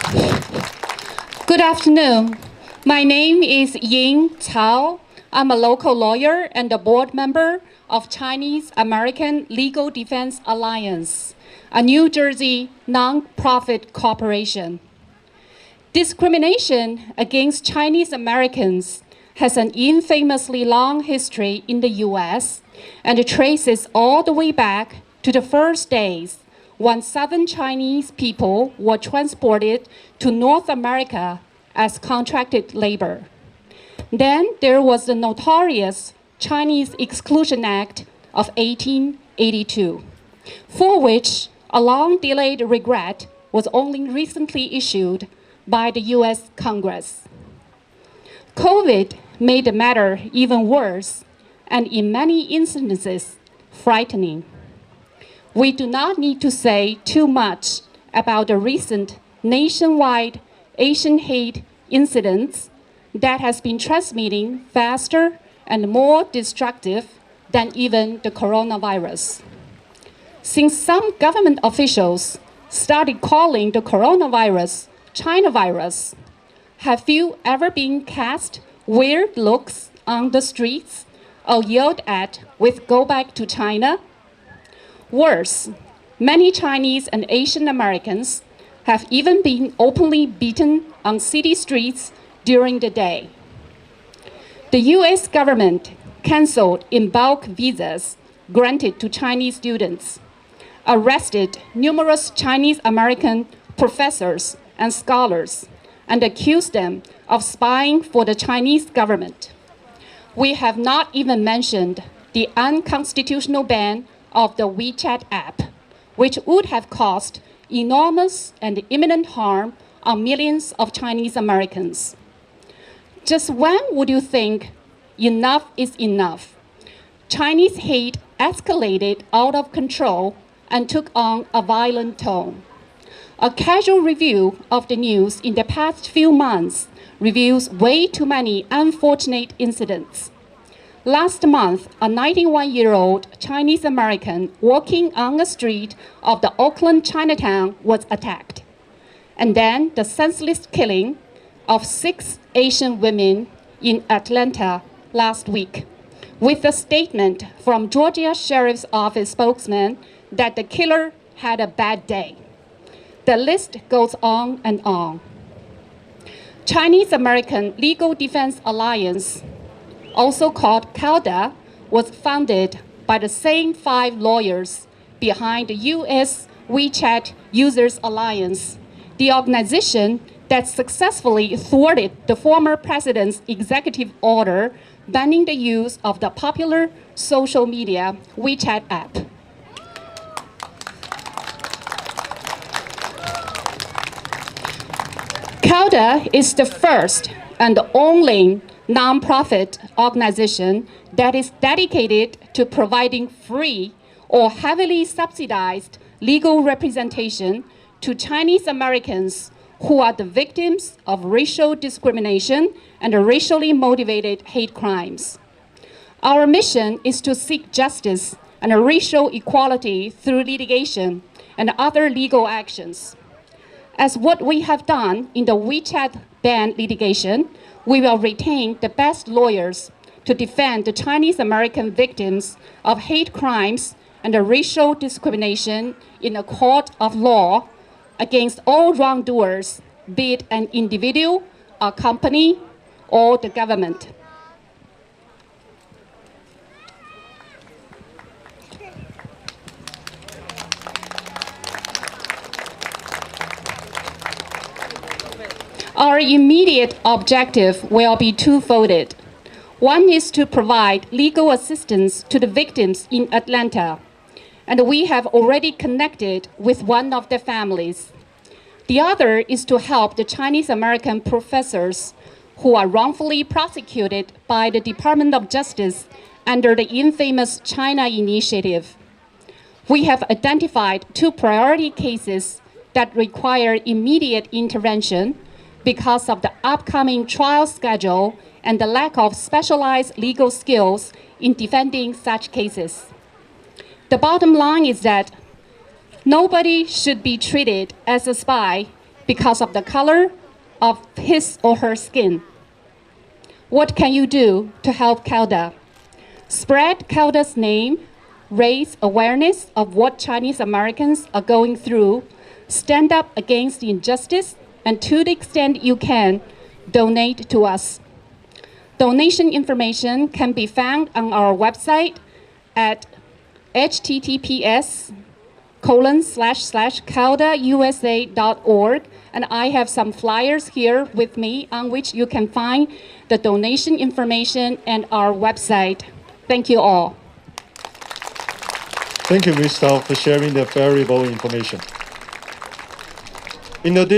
Good afternoon. My name is Ying. I'm a local lawyer and a board member of Chinese American Legal Defense Alliance, a New Jersey nonprofit corporation. Discrimination against Chinese Americans has an infamously long history in the U.S. and traces all the way back to the first days when Southern Chinese people were transported to North America as contracted labor. Then there was the notorious Chinese Exclusion Act of 1882, for which a long-delayed regret was only recently issued by the U.S. Congress. COVID made the matter even worse, and in many instances, frightening. We do not need to say too much about the recent nationwide Asian hate incidents that has been transmitting faster and more destructive than even the coronavirus. Since some government officials started calling the coronavirus China virus, have you ever been cast weird looks on the streets or yelled at with "Go back to China"? Worse, many Chinese and Asian Americans have even been openly beaten on city streets during the day. The US government canceled in bulk visas granted to Chinese students, arrested numerous Chinese American professors and scholars, and accused them of spying for the Chinese government. We have not even mentioned the unconstitutional ban of the WeChat app, which would have caused enormous and imminent harm on millions of Chinese Americans. Just when would you think enough is enough? Chinese hate escalated out of control and took on a violent tone. A casual review of the news in the past few months reveals way too many unfortunate incidents. Last month, a 91-year-old Chinese American walking on a street of the Oakland Chinatown was attacked. And then the senseless killing of 6 Asian women in Atlanta last week, with a statement from Georgia Sheriff's Office spokesman that the killer had a bad day. The list goes on and on. Chinese American Legal Defense Alliance, also called CALDA, was founded by the same 5 lawyers behind the US WeChat Users Alliance, the organization that successfully thwarted the former president's executive order banning the use of the popular social media WeChat app. CALDA is the first and only nonprofit organization that is dedicated to providing free or heavily subsidized legal representation to Chinese Americans who are the victims of racial discrimination and racially motivated hate crimes. Our mission is to seek justice and racial equality through litigation and other legal actions. As what we have done in the WeChat ban litigation, we will retain the best lawyers to defend the Chinese American victims of hate crimes and racial discrimination in a court of law against all wrongdoers, be it an individual, a company, or the government. Our immediate objective will be twofold. One is to provide legal assistance to the victims in Atlanta, and we have already connected with one of the families. The other is to help the Chinese American professors who are wrongfully prosecuted by the Department of Justice under the infamous China Initiative. We have identified 2 priority cases that require immediate intervention because of the upcoming trial schedule and the lack of specialized legal skills in defending such cases. The bottom line is that nobody should be treated as a spy because of the color of his or her skin. What can you do to help CALDA? Spread CALDA's name, raise awareness of what Chinese Americans are going through, stand up against injustice, and to the extent you can, donate to us. Donation information can be found on our website at https://caldausa.org, and I have some flyers here with me on which you can find the donation information and our website. Thank you all. Thank you, Ms. Tao, for sharing the valuable information. In addition,